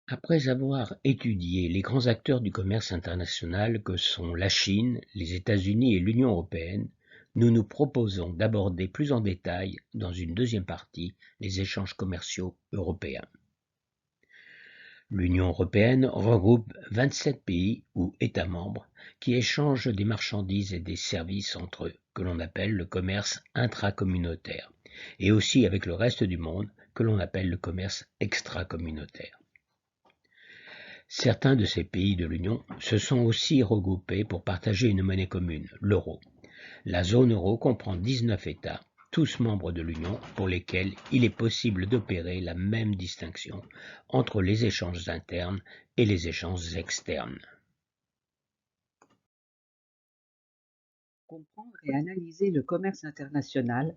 Après avoir étudié les grands acteurs du commerce international que sont la Chine, les États-Unis et l'Union européenne, nous nous proposons d'aborder plus en détail, dans une deuxième partie, les échanges commerciaux européens. L'Union européenne regroupe 27 pays ou États membres qui échangent des marchandises et des services entre eux, que l'on appelle le commerce intracommunautaire, et aussi avec le reste du monde, que l'on appelle le commerce extracommunautaire. Certains de ces pays de l'Union se sont aussi regroupés pour partager une monnaie commune, l'euro. La zone euro comprend 19 États, tous membres de l'Union, pour lesquels il est possible d'opérer la même distinction entre les échanges internes et les échanges externes. Comprendre et analyser le commerce international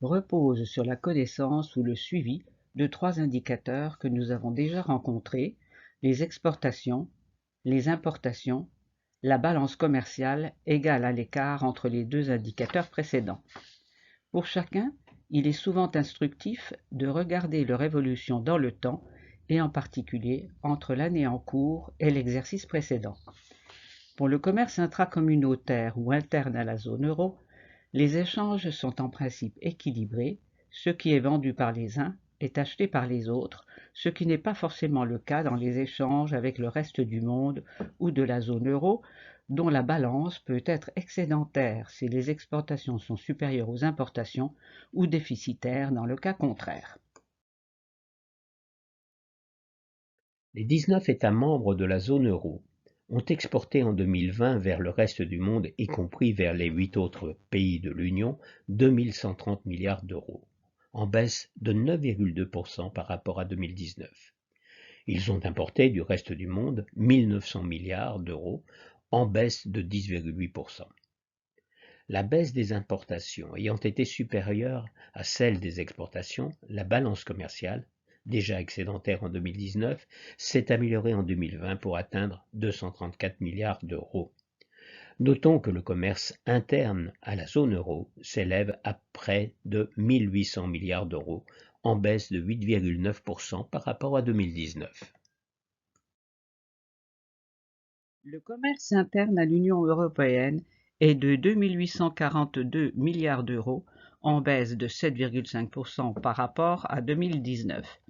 repose sur la connaissance ou le suivi de trois indicateurs que nous avons déjà rencontrés: les exportations, les importations, la balance commerciale égale à l'écart entre les deux indicateurs précédents. Pour chacun, il est souvent instructif de regarder leur évolution dans le temps et en particulier entre l'année en cours et l'exercice précédent. Pour le commerce intracommunautaire ou interne à la zone euro, les échanges sont en principe équilibrés, ce qui est vendu par les uns est acheté par les autres, ce qui n'est pas forcément le cas dans les échanges avec le reste du monde ou de la zone euro, dont la balance peut être excédentaire si les exportations sont supérieures aux importations ou déficitaires dans le cas contraire. Les 19 États membres de la zone euro ont exporté en 2020 vers le reste du monde, y compris vers les 8 autres pays de l'Union, 2 130 milliards d'euros, en baisse de 9,2% par rapport à 2019. Ils ont importé du reste du monde 1 900 milliards d'euros, en baisse de 10,8%. La baisse des importations ayant été supérieure à celle des exportations, la balance commerciale, déjà excédentaire en 2019, s'est améliorée en 2020 pour atteindre 234 milliards d'euros. Notons que le commerce interne à la zone euro s'élève à près de 1 800 milliards d'euros, en baisse de 8,9% par rapport à 2019. Le commerce interne à l'Union européenne est de 2 842 milliards d'euros, en baisse de 7,5% par rapport à 2019.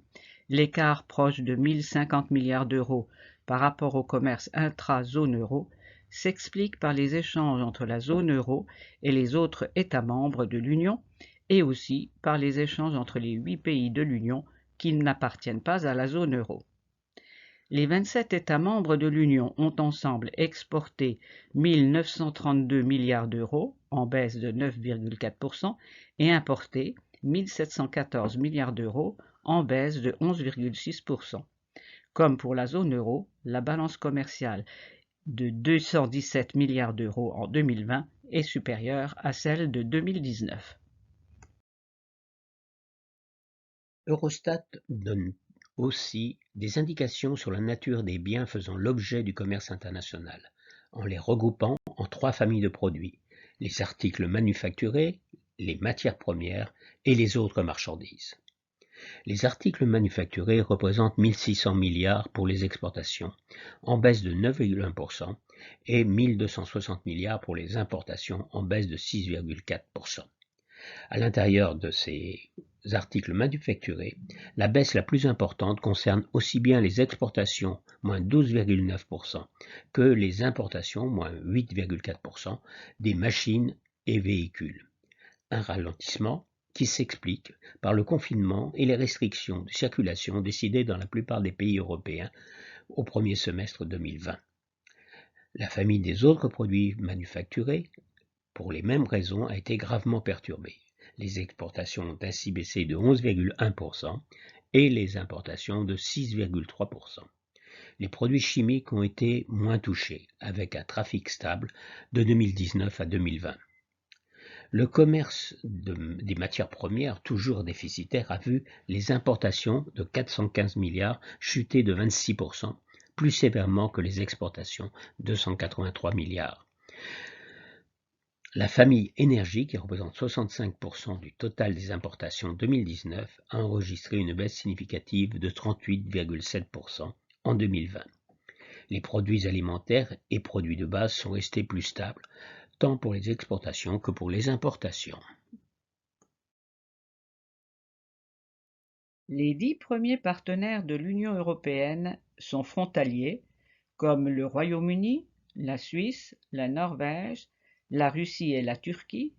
L'écart proche de 1 050 milliards d'euros par rapport au commerce intra-zone euro s'explique par les échanges entre la zone euro et les autres États membres de l'Union et aussi par les échanges entre les 8 pays de l'Union qui n'appartiennent pas à la zone euro. Les 27 États membres de l'Union ont ensemble exporté 1 932 milliards d'euros, en baisse de 9,4%, et importé 1 714 milliards d'euros, en baisse de 11,6%. Comme pour la zone euro, la balance commerciale de 217 milliards d'euros en 2020 est supérieure à celle de 2019. Eurostat donne aussi des indications sur la nature des biens faisant l'objet du commerce international, en les regroupant en 3 familles de produits: les articles manufacturés, les matières premières et les autres marchandises. Les articles manufacturés représentent 1 600 milliards pour les exportations, en baisse de 9,1%, et 1 260 milliards pour les importations, en baisse de 6,4%. À l'intérieur de ces articles manufacturés, la baisse la plus importante concerne aussi bien les exportations, moins 12,9%, que les importations, moins 8,4%, des machines et véhicules. Un ralentissement qui s'explique par le confinement et les restrictions de circulation décidées dans la plupart des pays européens au premier semestre 2020. La famille des autres produits manufacturés, pour les mêmes raisons, a été gravement perturbée. Les exportations ont ainsi baissé de 11,1% et les importations de 6,3%. Les produits chimiques ont été moins touchés, avec un trafic stable de 2019 à 2020. Le commerce des matières premières, toujours déficitaire, a vu les importations de 415 milliards chuter de 26%, plus sévèrement que les exportations, 283 milliards. La famille énergie, qui représente 65% du total des importations 2019, a enregistré une baisse significative de 38,7%, en 2020. Les produits alimentaires et produits de base sont restés plus stables, tant pour les exportations que pour les importations. Les 10 premiers partenaires de l'Union européenne sont frontaliers, comme le Royaume-Uni, la Suisse, la Norvège, la Russie et la Turquie,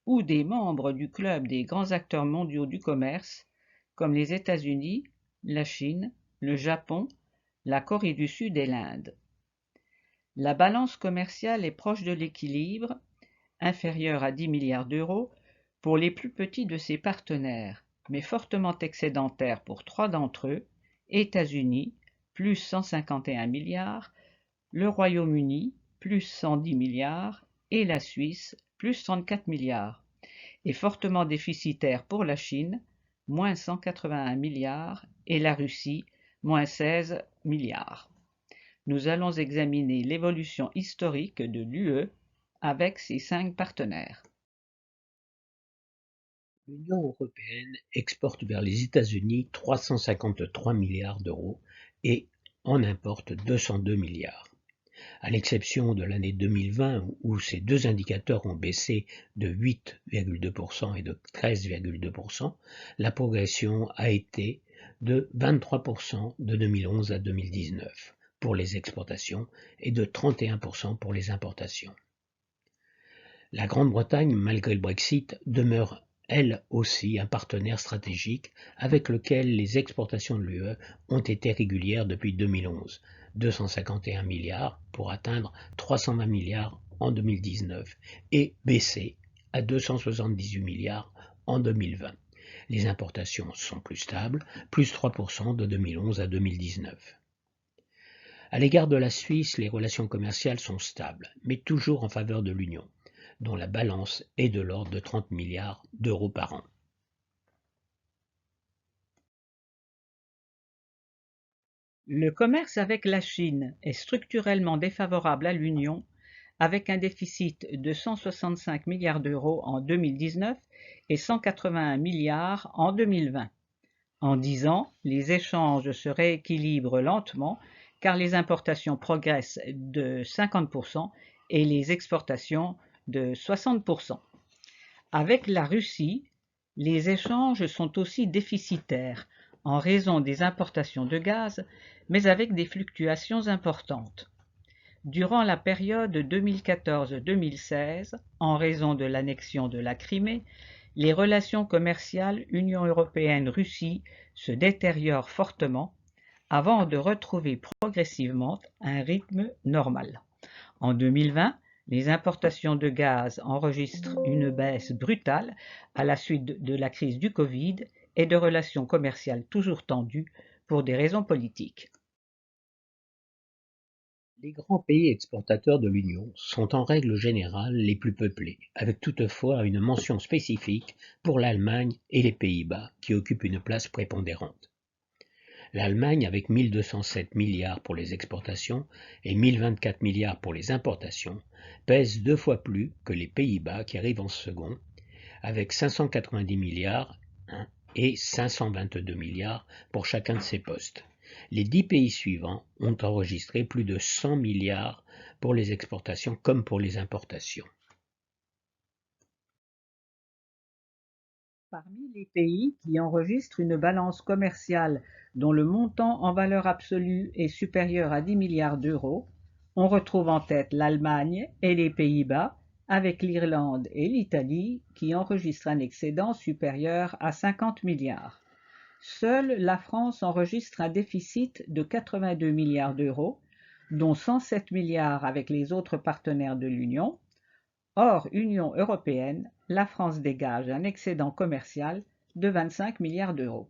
ou des membres du club des grands acteurs mondiaux du commerce, comme les États-Unis, la Chine, le Japon, la Corée du Sud et l'Inde. La balance commerciale est proche de l'équilibre, inférieure à 10 milliards d'euros, pour les plus petits de ses partenaires, mais fortement excédentaire pour 3 d'entre eux, États-Unis, plus 151 milliards, le Royaume-Uni, plus 110 milliards, et la Suisse, plus 34 milliards, et fortement déficitaire pour la Chine, moins 181 milliards, et la Russie, moins 16 milliards. Nous allons examiner l'évolution historique de l'UE avec ses 5 partenaires. L'Union européenne exporte vers les États-Unis 353 milliards d'euros et en importe 202 milliards. À l'exception de l'année 2020 où ces deux indicateurs ont baissé de 8,2% et de 13,2%, la progression a été de 23% de 2011 à 2019 pour les exportations et de 31% pour les importations. La Grande-Bretagne, malgré le Brexit, demeure elle aussi un partenaire stratégique avec lequel les exportations de l'UE ont été régulières depuis 2011, 251 milliards pour atteindre 320 milliards en 2019 et baissé à 278 milliards en 2020. Les importations sont plus stables, plus 3% de 2011 à 2019. À l'égard de la Suisse, les relations commerciales sont stables, mais toujours en faveur de l'Union, dont la balance est de l'ordre de 30 milliards d'euros par an. Le commerce avec la Chine est structurellement défavorable à l'Union, avec un déficit de 165 milliards d'euros en 2019 et 181 milliards en 2020. En 10 ans, les échanges se rééquilibrent lentement car les importations progressent de 50% et les exportations de 60%. Avec la Russie, les échanges sont aussi déficitaires en raison des importations de gaz, mais avec des fluctuations importantes. Durant la période 2014-2016, en raison de l'annexion de la Crimée, les relations commerciales Union européenne-Russie se détériorent fortement avant de retrouver progressivement un rythme normal. En 2020, les importations de gaz enregistrent une baisse brutale à la suite de la crise du Covid et de relations commerciales toujours tendues pour des raisons politiques. Les grands pays exportateurs de l'Union sont en règle générale les plus peuplés, avec toutefois une mention spécifique pour l'Allemagne et les Pays-Bas qui occupent une place prépondérante. L'Allemagne, avec 1 207 milliards pour les exportations et 1 024 milliards pour les importations, pèse 2 fois plus que les Pays-Bas qui arrivent en second, avec 590 milliards et 522 milliards pour chacun de ces postes. Les 10 pays suivants ont enregistré plus de 100 milliards pour les exportations comme pour les importations. Parmi les pays qui enregistrent une balance commerciale dont le montant en valeur absolue est supérieur à 10 milliards d'euros, on retrouve en tête l'Allemagne et les Pays-Bas, avec l'Irlande et l'Italie qui enregistrent un excédent supérieur à 50 milliards. Seule la France enregistre un déficit de 82 milliards d'euros, dont 107 milliards avec les autres partenaires de l'Union. Hors Union européenne, la France dégage un excédent commercial de 25 milliards d'euros.